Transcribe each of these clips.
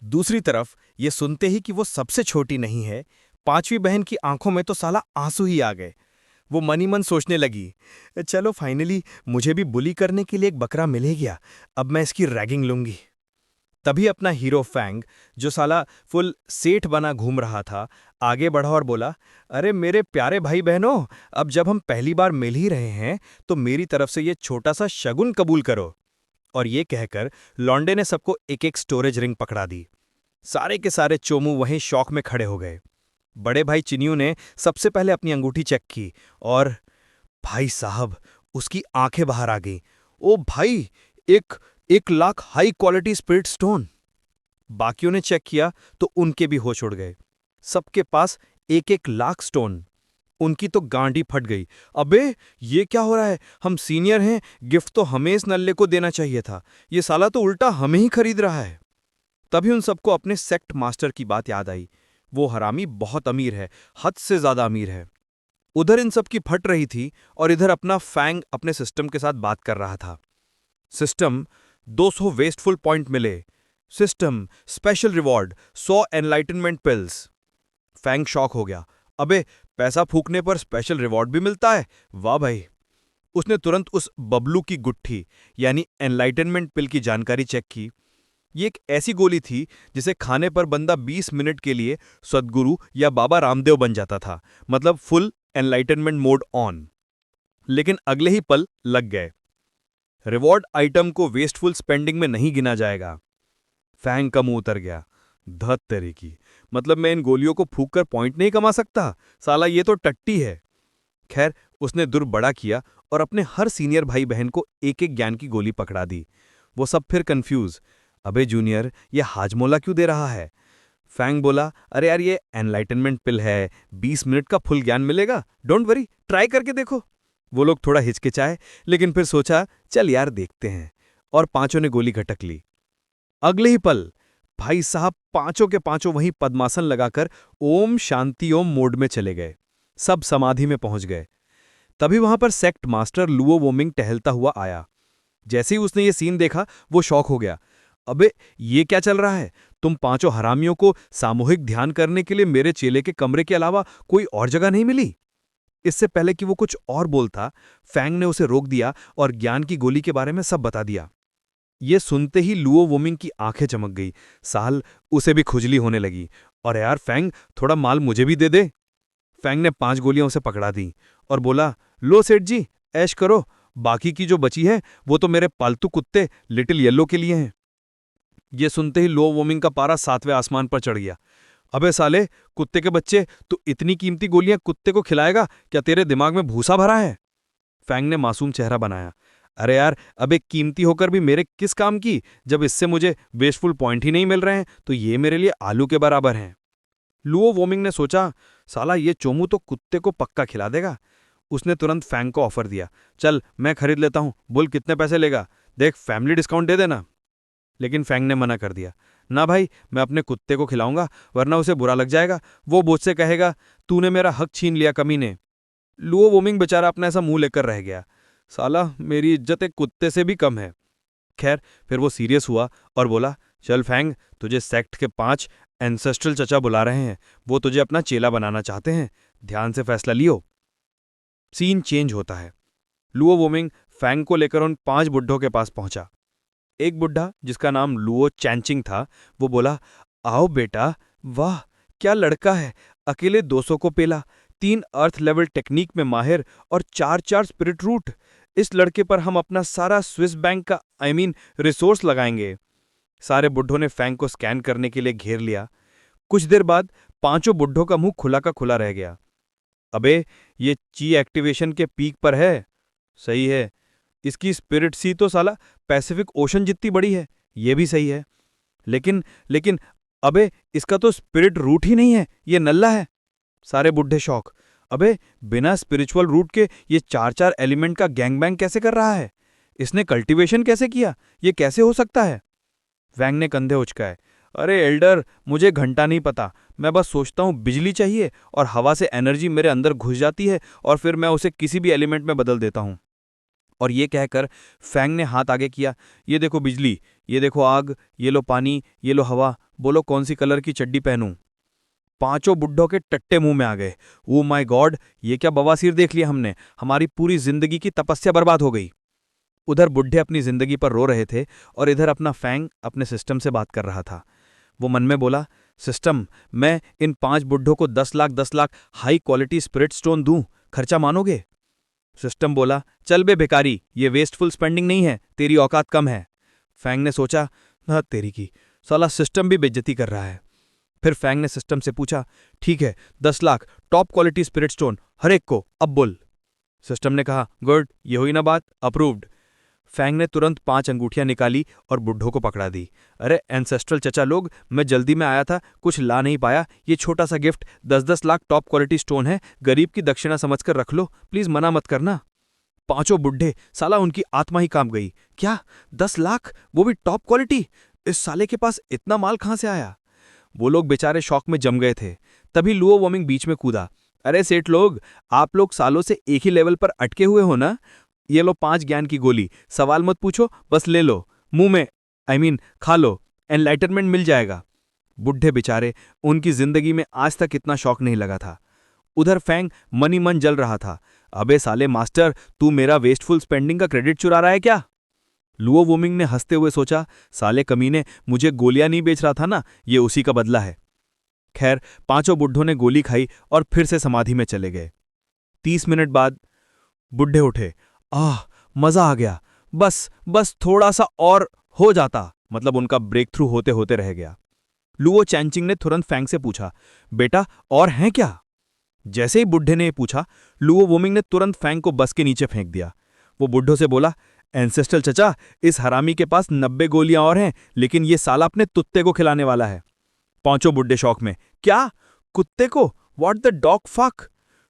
दूसरी तरफ ये सुनते ही कि वो सबसे छोटी नहीं है, पांचवी बहन की आंखों में तो साला आंसू ही आ गए। वो मन ही मन सोचने लगी, चलो फाइनली मुझे भी बुली करने के लिए एक बकरा मिल ही गया, अब मैं इसकी रैगिंग लूंगी। तभी अपना हीरो फैंग, जो साला फुल सेठ बना घूम रहा था, आगे बढ़ा और बोला, अरे मेरे प्यारे भाई बहनों, अब जब हम पहली बार मिल ही रहे हैं तो मेरी तरफ से ये छोटा सा शगुन कबूल करो। और ये कहकर लौंडे ने सबको एक एक स्टोरेज रिंग पकड़ा दी। सारे के सारे चोमू वहीं शौक में खड़े हो गए। बड़े भाई चिन्यू ने सबसे पहले अपनी अंगूठी चेक की और भाई साहब, उसकी आंखें बाहर आ गईं। ओ भाई, एक 1 lakh high quality spirit stone. बाकियों ने चेक किया तो उनके भी होश उड़ गए। सबके पास 1-1 लाख स्टोन। उनकी तो गांडी फट गई। अबे, ये क्या हो रहा है? हम सीनियर हैं, गिफ्ट तो हमें इस नल्ले को देना चाहिए था। ये साला तो उल्टा हमें ही खरीद रहा है। तभी उन सबको अपने सेक्ट मास्टर की बात याद आई। वो हरामी बहुत अमीर है, हद से ज्यादा अमीर है। उधर इन सब की फट रही थी और इधर अपना फैंग अपने सिस्टम के साथ बात कर रहा था। सिस्टम, 200 वेस्टफुल पॉइंट मिले। System, special reward 100 enlightenment pills. Fang shock हो गया। अबे, पैसा फूकने पर स्पेशल रिवॉर्ड भी मिलता है? वाह भाई। उसने तुरंत उस बबलू की गुट्ठी यानी एनलाइटनमेंट पिल की जानकारी चेक की। ये एक ऐसी गोली थी जिसे खाने पर बंदा 20 मिनट के लिए सद्गुरु या बाबा रामदेव बन जाता था, मतलब फुल एनलाइटनमेंट मोड ऑन। लेकिन अगले ही पल लग गए। रिवॉर्ड आइटम को वेस्टफुल स्पेंडिंग में नहीं गिना जाएगा। फैंग का मुंह उतर गया। धत तेरी की, मतलब मैं इन गोलियों को फूक कर पॉइंट नहीं कमा सकता? साला ये तो टट्टी है। खैर, उसने दुर बड़ा किया और अपने हर सीनियर भाई बहन को एक एक ज्ञान की गोली पकड़ा दी। वो सब फिर कंफ्यूज। अबे जूनियर, ये हाजमोला क्यों दे रहा है? फैंग बोला, अरे यार, ये एनलाइटनमेंट पिल है, 20 मिनट का फुल ज्ञान मिलेगा, डोंट वरी, ट्राई करके देखो। वो लोग थोड़ा हिचकिचाए, लेकिन फिर सोचा, चल यार देखते हैं, और पांचों ने गोली घटक ली। अगले ही पल भाई साहब पांचों के पांचों वहीं पद्मासन लगाकर ओम शांति ओम मोड में चले गए। सब समाधि में पहुंच गए। तभी वहां पर सेक्ट मास्टर लुओ वोमिंग टहलता हुआ आया। जैसे ही उसने ये सीन देखा, वो शॉक हो गया। अबे, ये क्या चल रहा है? तुम पांचों हरामियों को सामूहिक ध्यान करने के लिए मेरे चेले के कमरे के अलावा कोई और जगह नहीं मिली? इससे पहले कि वो कुछ और बोलता, फैंग ने उसे रोक दिया और ज्ञान की गोली के बारे में सब बता दिया। ये सुनते ही लुओ वोमिंग की आंखें चमक गई। साल, उसे भी खुजली होने लगी। और यार फैंग, थोड़ा माल मुझे भी दे दे। फैंग ने 5 गोलियां उसे पकड़ा दी और बोला, लो सेठ जी, ऐश करो, बाकी की जो बची है वो तो मेरे पालतू कुत्ते लिटिल येलो के लिए हैं। ये सुनते ही लो वोमिंग का पारा 7वें आसमान पर चढ़ गया। अबे साले, कुत्ते के बच्चे, तू इतनी कीमती गोलियां कुत्ते को खिलाएगा? क्या तेरे दिमाग में भूसा भरा है? फैंग ने मासूम चेहरा बनाया। अरे यार, अब एक कीमती होकर भी मेरे किस काम की, जब इससे मुझे वेस्टफुल पॉइंट ही नहीं मिल रहे हैं, तो ये मेरे लिए आलू के बराबर हैं। लुओ वोमिंग ने सोचा, साला ये चोमू तो कुत्ते को पक्का खिला देगा। उसने तुरंत फैंग को ऑफर दिया, चल मैं खरीद लेता हूं, बोल कितने पैसे लेगा, देख फैमिली डिस्काउंट दे देना। लेकिन फैंग ने मना कर दिया, ना भाई, मैं अपने कुत्ते को खिलाऊंगा, वरना उसे बुरा लग जाएगा, वो मुझसे कहेगा तूने मेरा हक छीन लिया कमीने। लुओ वोमिंग बेचारा अपना ऐसा मुंह लेकर रह गया। साला, मेरी इज्जत एक कुत्ते से भी कम है। खैर, फिर वो सीरियस हुआ और बोला, चल फैंग, तुझे सेक्ट के 5 एंसेस्ट्रल चचा बुला रहे हैं, वो तुझे अपना चेला बनाना चाहते हैं, ध्यान से फैसला लियो। सीन चेंज होता है। लुओ वोमिंग फैंग को लेकर उन 5 बुड्ढों के पास पहुंचा। एक बुड्ढा, जिसका नाम लुओ चैंचिंग था, वो बोला, आओ बेटा, वाह क्या लड़का है, अकेले 200 को पेला, 3 अर्थ लेवल टेक्निक में माहिर और 4-4 स्पिरिट रूट। इस लड़के पर हम अपना सारा स्विस बैंक का रिसोर्स लगाएंगे। सारे बुड्ढों ने फैंग को स्कैन करने के लिए घेर लिया। कुछ देर बाद पांचों बुड्ढों का मुंह खुला का खुला रह गया। अबे, ये ची एक्टिवेशन के पीक पर है। सही है। इसकी स्पिरिट सी तो साला पैसिफिक ओशन जितनी बड़ी है। ये भी सही है। लेकिन लेकिन अबे, इसका तो स्पिरिट रूट ही नहीं है, ये नल्ला है। सारे बुड्ढे शौक। अबे, बिना स्पिरिचुअल रूट के ये 4-4 एलिमेंट का गैंगबैंग कैसे कर रहा है? इसने कल्टीवेशन कैसे किया? ये कैसे हो सकता है? वैंग ने कंधे उचकाए। अरे एल्डर, मुझे घंटा नहीं पता, मैं बस सोचता हूँ बिजली चाहिए और हवा से एनर्जी मेरे अंदर घुस जाती है और फिर मैं उसे किसी भी एलिमेंट में बदल देता हूँ। और ये कहकर फैंग ने हाथ आगे किया, ये देखो बिजली, ये देखो आग, ये लो पानी, ये लो हवा, बोलो कौन सी कलर की चड्डी पहनूं। पांचों बुड्ढों के टट्टे मुंह में आ गए। ओ माय गॉड, ये क्या बवासीर देख लिया हमने, हमारी पूरी जिंदगी की तपस्या बर्बाद हो गई। उधर बुढ़े अपनी जिंदगी पर रो रहे थे और इधर अपना फैंग अपने सिस्टम से बात कर रहा था। वो मन में बोला, सिस्टम, मैं इन 5 बुड्ढों को 10 lakh high quality spirit stone दूं, खर्चा मानोगे? सिस्टम बोला, चल बे भिखारी, ये वेस्टफुल स्पेंडिंग नहीं है, तेरी औकात कम है। फैंग ने सोचा, ना तेरी की, साला सिस्टम भी बेइज्जती कर रहा है। फिर फैंग ने सिस्टम से पूछा, ठीक है 10 lakh top quality spirit stone हर एक को, अब बोल। सिस्टम ने कहा, गुड, ये हुई ना बात, अप्रूव्ड। फैंग ने तुरंत 5 अंगूठियां निकाली और बुड्ढों को पकड़ा दी। अरे एंसेस्ट्रल चचा लोग, मैं जल्दी में आया था, कुछ ला नहीं पाया, ये छोटा सा gift 10-10 lakh top quality stone है, गरीब की दक्षिणा समझकर रख लो, प्लीज मना मत करना। पांचों बुड्ढे, साला उनकी आत्मा ही कांप गई। क्या 10 लाख, वो भी टॉप क्वालिटी? इस साले के पास इतना माल कहां से आया? वो लोग बेचारे शौक में जम गए थे। तभी लुओ वोमिंग बीच में कूदा। अरे सेठ लोग, आप लोग सालों से एक ही लेवल पर अटके हुए हो ना, ये लो 5 ज्ञान की गोली, सवाल मत पूछो, बस ले लो, मुंह में खा लो, एनलाइटनमेंट मिल जाएगा। बुढ़े बेचारे, उनकी जिंदगी में आज तक इतना शौक नहीं लगा था। उधर फैंग मनी मन जल रहा था। अबे साले मास्टर, तू मेरा वेस्टफुल स्पेंडिंग का क्रेडिट चुरा रहा है क्या? लुओ वोमिंग ने हंसते हुए सोचा, साले कमीने, मुझे गोलियां नहीं बेच रहा था ना, ये उसी का बदला है। खैर, पांचों बुड्ढों ने गोली खाई और फिर से समाधि में चले गए। 30 मिनट बाद बुड्ढे उठे। आह, मजा आ गया, बस थोड़ा सा और हो जाता, मतलब उनका ब्रेक थ्रू होते होते रह गया। लुओ चैनचिंग ने तुरंत फैंग से पूछा, बेटा और हैं क्या? जैसे ही बुड्ढे ने पूछा, लुओ वोमिंग ने तुरंत फैंग को बस के नीचे फेंक दिया। वो बुड्ढों से बोला, एंसेस्ट्रल चचा, इस हरामी के पास 90 गोलियां और हैं, लेकिन ये साला अपने कुत्ते को खिलाने वाला है। पांचों बुड्ढे शौक में, क्या कुत्ते को? What the dog fuck?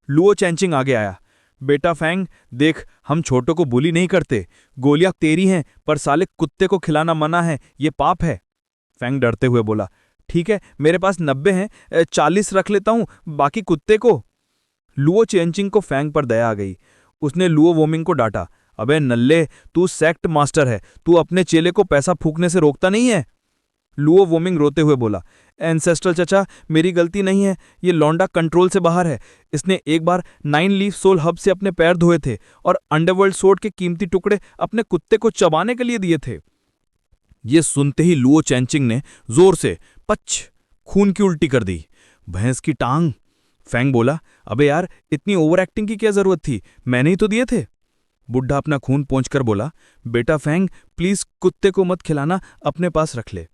लुओ चैनचिंग आगे आया। बेटा फैंग, देख, हम छोटों को बुली नहीं करते, गोलियां तेरी हैं, पर साले कुत्ते को खिलाना मना है, ये पाप है। फैंग डरते हुए बोला, ठीक है, मेरे पास 90 हैं, 40 रख लेता हूं, बाकी कुत्ते को। लुओ चैनचिंग को फैंग पर दया आ गई। उसने लुओ वोमिंग को डांटा, अबे नल्ले, तू सेक्ट मास्टर है, तू अपने चेले को पैसा फूकने से रोकता नहीं है। लुओ वोमिंग रोते हुए बोला, एंसेस्ट्रल चचा, मेरी गलती नहीं है, ये लौंडा कंट्रोल से बाहर है। इसने एक बार 9 लीफ सोल हब से अपने पैर धोए थे और अंडरवर्ल्ड सोर्ड के कीमती टुकड़े अपने कुत्ते को चबाने के लिए दिए थे। ये सुनते ही लुओ चैनचिंग ने जोर से पच खून की उल्टी कर दी। भैंस की टांग। फैंग बोला, अबे यार, इतनी ओवर एक्टिंग की क्या जरूरत थी, मैंने ही तो दिए थे। बुढ़ा अपना खून पोंछकर बोला, बेटा फैंग, प्लीज कुत्ते को मत खिलाना, अपने पास रख ले।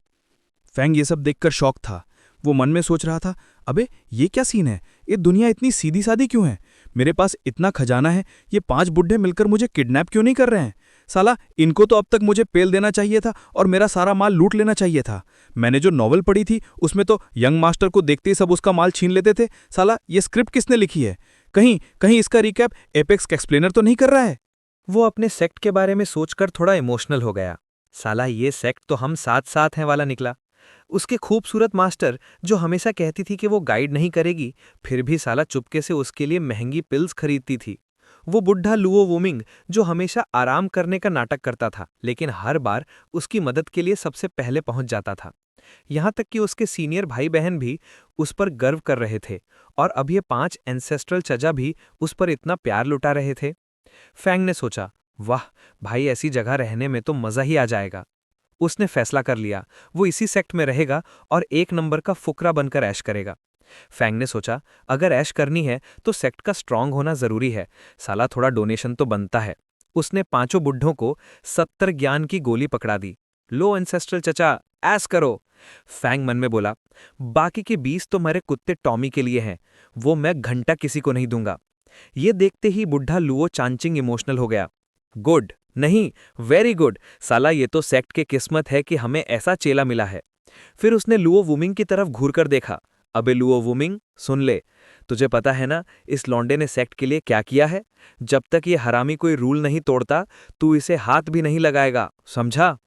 फैंग ये सब देखकर शॉक था। वो मन में सोच रहा था, अबे ये क्या सीन है, ये दुनिया इतनी सीधी सादी क्यों है? मेरे पास इतना खजाना है, ये 5 बुड्ढे मिलकर मुझे किडनैप क्यों नहीं कर रहे हैं? साला, इनको तो अब तक मुझे पेल देना चाहिए था और मेरा सारा माल लूट लेना चाहिए था। मैंने जो नॉवल पढ़ी थी उसमें तो यंग मास्टर को देखते ही सब उसका माल छीन लेते थे। साला, ये स्क्रिप्ट किसने लिखी है? कहीं इसका रिकैप एपेक्स एक्सप्लेनर तो नहीं कर रहा है? वो अपने सेक्ट के बारे में सोचकर थोड़ा इमोशनल हो गया। साला, ये सेक्ट तो हम साथ साथ हैं वाला निकला। उसके खूबसूरत मास्टर जो हमेशा कहती थी कि वो गाइड नहीं करेगी, फिर भी साला चुपके से उसके लिए महंगी पिल्स खरीदती थी। वो बुढ़ा लुओ वोमिंग जो हमेशा आराम करने का नाटक करता था, लेकिन हर बार उसकी मदद के लिए सबसे पहले पहुंच जाता था। यहां तक कि उसके सीनियर भाई बहन भी उस पर गर्व कर रहे थे और अब ये 5 एंसेस्ट्रल चचा भी उस पर इतना प्यार लुटा रहे थे। फैंग ने सोचा, वाह भाई, ऐसी जगह रहने में तो मजा ही आ जाएगा। उसने फैसला कर लिया, वो इसी सेक्ट में रहेगा और 1 नंबर का फुकरा बनकर ऐश करेगा। फैंग ने सोचा, अगर ऐश करनी है तो सेक्ट का स्ट्रांग होना जरूरी है, साला थोड़ा डोनेशन तो बनता है। उसने 5 बुड्ढों को 70 ज्ञान की गोली पकड़ा दी। लो एंसेस्ट्रल चचा, ऐश करो। फैंग मन में बोला, बाकी के 20 तो मेरे कुत्ते टॉमी के लिए हैं, वो मैं घंटा किसी को नहीं दूंगा। ये देखते ही बुढ़ा लुओ चांचिंग इमोशनल हो गया। गुड नहीं, वेरी गुड, साला ये तो सेक्ट की किस्मत है कि हमें ऐसा चेला मिला है। फिर उसने लुओ वुमिंग की तरफ घूरकर देखा। अबे लुओ वुमिंग, सुन ले, तुझे पता है ना इस लौंडे ने सेक्ट के लिए क्या किया है? जब तक ये हरामी कोई रूल नहीं तोड़ता, तू इसे हाथ भी नहीं लगाएगा, समझा?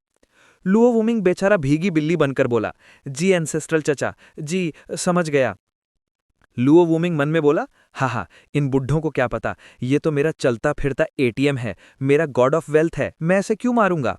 लुओ वुमिंग बेचारा भीगी बिल्ली बनकर बोला, जी एंसेस्ट्रल चचा, जी समझ गया। लुओ वुमिंग मन में बोला, हाँ, इन बुड्ढों को क्या पता, ये तो मेरा चलता फिरता एटीएम है, मेरा गॉड ऑफ वेल्थ है, मैं ऐसे क्यों मारूंगा?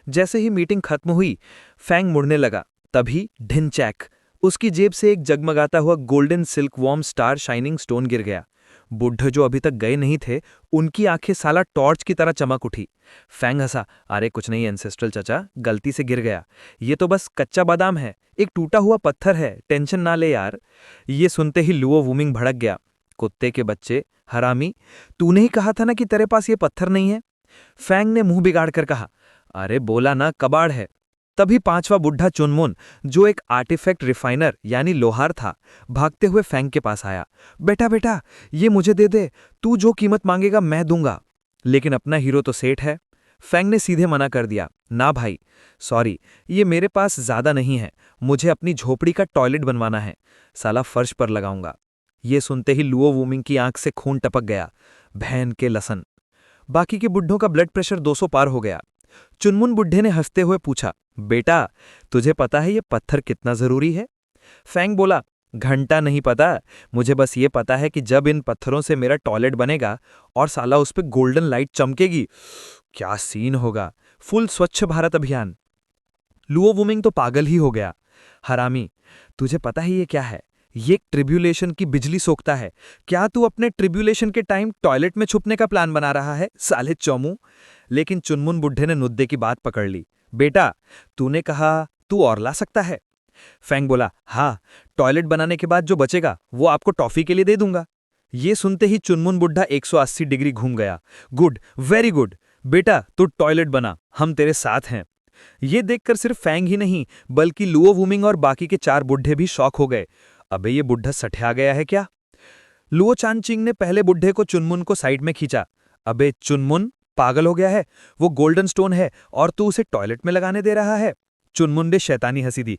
जैसे ही मीटिंग खत्म हुई, फैंग मुड़ने लगा। तभी ढिनचैक, उसकी जेब से एक जगमगाता हुआ golden silk worm star shining stone गिर गया। बुढ़े जो अभी तक गए नहीं थे, उनकी आंखें साला टॉर्च की तरह चमक उठी। फैंग हंसा, अरे कुछ नहीं एंसेस्ट्रल चचा, गलती से गिर गया। ये तो बस कच्चा बादाम है, एक टूटा हुआ पत्थर है, टेंशन ना ले यार। ये सुनते ही लुओ वूमिंग भड़क गया। कुत्ते के बच्चे, हरामी, तूने ही कहा था ना कि तेरे पास ये पत्थर नहीं है। फैंग ने मुंह बिगाड़ कर कहा, अरे बोला ना कबाड़ है। तभी पांचवा बुढ़ा चुनमुन, जो एक आर्टिफैक्ट रिफाइनर यानी लोहार था, भागते हुए फैंग के पास आया। बेटा बेटा, ये मुझे दे दे, तू जो कीमत मांगेगा मैं दूंगा। लेकिन अपना हीरो तो सेठ है। फैंग ने सीधे मना कर दिया, ना भाई, सॉरी, ये मेरे पास ज्यादा नहीं है, मुझे अपनी झोपड़ी का टॉयलेट बनवाना है, साला फर्श पर लगाऊंगा। ये सुनते ही लुओ वूमिंग की आंख से खून टपक गया। बहन के लसन। बाकी के बुढ़ों का ब्लड प्रेशर 200 पार हो गया। चुनमुन बुढ़े ने हंसते हुए पूछा, बेटा तुझे पता है ये पत्थर कितना जरूरी है? फैंग बोला, घंटा नहीं पता, मुझे बस ये पता है कि जब इन पत्थरों से मेरा टॉयलेट बनेगा और साला उस पे गोल्डन लाइट चमकेगी, क्या सीन होगा। फुल स्वच्छ भारत अभियान। लुओ वुमिंग तो पागल ही हो गया। हरामी, तुझे पता है ये क्या है? ये ट्रिब्यूलेशन की बिजली सोखता है। क्या तू अपने ट्रिब्यूलेशन के टाइम टॉयलेट में छुपने का प्लान बना रहा है, साले चौमू? लेकिन चुनमुन बुढ़े ने नुद्दे की बात पकड़ ली। बेटा, तूने कहा तू और ला सकता है। फैंग बोला, हाँ, टॉयलेट बनाने के बाद जो बचेगा वो आपको टॉफी के लिए दे दूंगा। ये सुनते ही चुनमुन बुढ़ा 180 डिग्री घूम गया। गुड, वेरी गुड, बेटा तू टॉयलेट बना, हम तेरे साथ हैं। ये देखकर सिर्फ फैंग ही नहीं, बल्कि लुओ वुमिंग और बाकी के 4 बुढ़े भी शॉक हो गए। अबे ये बुढ़ा सठिया गया है क्या? लुओ चानचिंग ने पहले बुढ़े को चुनमुन को साइड में खींचा। अबे चुनमुन, पागल हो गया है? वो गोल्डन स्टोन है और तू उसे टॉयलेट में लगाने दे रहा है? चुनमुन ने शैतानी हंसी दी।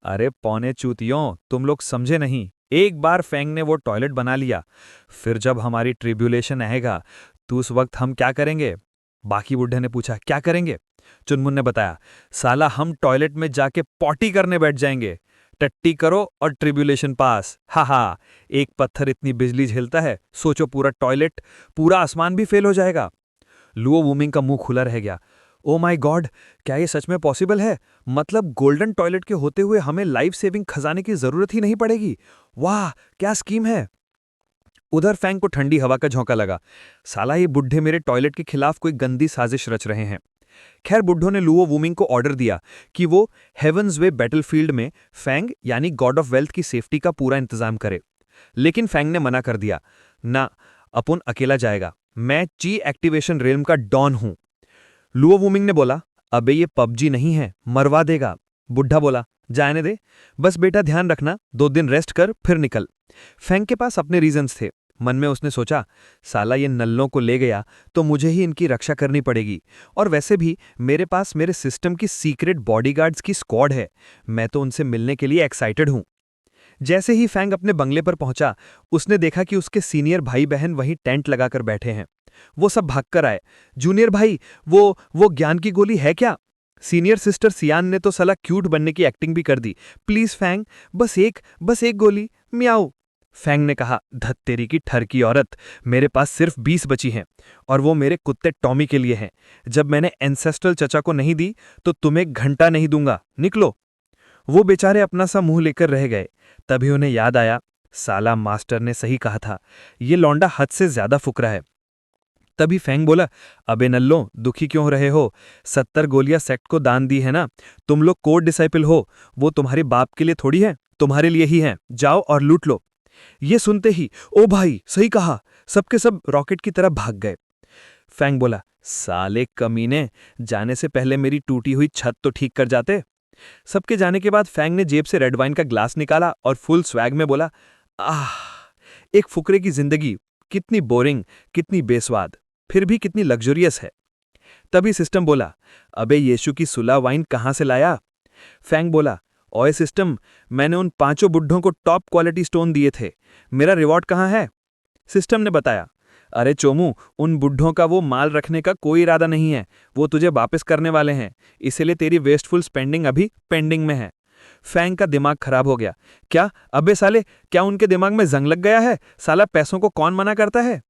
अरे पौने चूतियों, तुम लोग समझे नहीं। एक बार फैंग ने वो टॉयलेट बना लिया, फिर जब हमारी ट्रिब्यूलेशन आएगा तो उस वक्त हम क्या करेंगे? बाकी बुढ़े ने पूछा, क्या करेंगे? चुनमुन ने बताया, साला हम टॉयलेट में जाके पॉटी करने बैठ जाएंगे। टट्टी करो और ट्रिब्यूलेशन पास। हा हा, एक पत्थर इतनी बिजली झेलता है, सोचो पूरा टॉयलेट, पूरा आसमान भी फेल हो जाएगा। लुओ वुमिंग का मुंह खुला रह गया। ओ माय गॉड, क्या ये सच में पॉसिबल है? मतलब गोल्डन टॉयलेट के होते हुए हमें लाइफ सेविंग खजाने की जरूरत ही नहीं पड़ेगी। वाह, क्या स्कीम है। उधर फैंग को ठंडी हवा का झोंका लगा। साला ये बुढ़े मेरे टॉयलेट के खिलाफ कोई गंदी साजिश रच रहे हैं। खैर बुढ़ों ने लुओ वुमिंग को ऑर्डर दिया कि वो हेवंस वे बैटलफील्ड में फैंग यानी गॉड ऑफ वेल्थ की सेफ्टी का पूरा इंतजाम करे। लेकिन फैंग ने मना कर दिया, ना, अपुन अकेला जाएगा, मैं ची एक्टिवेशन रेल्म का डॉन हूं। लुओ वुमिंग ने बोला, अबे ये पबजी नहीं है, मरवा देगा। बुढ़ा बोला, जाने दे, बस बेटा ध्यान रखना, 2 दिन रेस्ट कर फिर निकल। फैंग के पास अपने रीजंस थे। मन में उसने सोचा, साला ये नल्लों को ले गया तो मुझे ही इनकी रक्षा करनी पड़ेगी, और वैसे भी मेरे पास मेरे सिस्टम की सीक्रेट बॉडीगार्ड्स की स्क्वाड है, मैं तो उनसे मिलने के लिए एक्साइटेड हूं। जैसे ही फैंग अपने बंगले पर पहुंचा, उसने देखा कि उसके सीनियर भाई बहन वहीं टेंट लगाकर बैठे हैं। वो सब भागकर आए। जूनियर भाई, वो ज्ञान की गोली है क्या? सीनियर सिस्टर सियान ने तो साला क्यूट बनने की एक्टिंग भी कर दी। प्लीज फैंग, बस एक गोली, म्याऊ। फैंग ने कहा, धत्तेरी की ठर की औरत, मेरे पास सिर्फ 20 बची हैं, और वो मेरे कुत्ते टॉमी के लिए हैं। जब मैंने एंसेस्ट्रल चचा को नहीं दी तो तुम्हें घंटा नहीं दूंगा, निकलो। वो बेचारे अपना सा मुंह लेकर रह गए। तभी उन्हें याद आया, साला मास्टर ने सही कहा था, ये लौंडा हद से ज्यादा फुकरा है। तभी फैंग बोला, अबे नल्लो, दुखी क्यों रहे हो? 70 गोलियां सेक्ट को दान दी है ना, तुम लोग कोड डिसाइपल हो, वो तुम्हारे बाप के लिए थोड़ी है, तुम्हारे लिए ही है, जाओ और लूट लो। ये सुनते ही, ओ भाई सही कहा, सबके सब रॉकेट की तरह भाग गए। फैंग बोला, साले कमीने, जाने से पहले मेरी टूटी हुई छत तो ठीक कर जाते। सबके जाने के बाद फैंग ने जेब से रेड वाइन का ग्लास निकाला और फुल स्वैग में बोला, आह, एक फुकरे की जिंदगी, कितनी बोरिंग, कितनी बेस्वाद, फिर भी कितनी लग्जरियस है। तभी सिस्टम बोला, अबे यीशु की सुला वाइन कहां से लाया? फैंग बोला, ओए सिस्टम, मैंने उन 5 बुड्ढों को टॉप क्वालिटी स्टोन दिए थे, मेरा रिवॉर्ड कहां है? सिस्टम ने बताया, अरे चोमू, उन बुड्ढों का वो माल रखने का कोई इरादा नहीं है, वो तुझे वापस करने वाले हैं, इसलिए तेरी वेस्टफुल स्पेंडिंग अभी पेंडिंग में है। फैंग का दिमाग खराब हो गया। क्या? अबे साले, क्या उनके दिमाग में जंग लग गया है? साला पैसों को कौन मना करता है?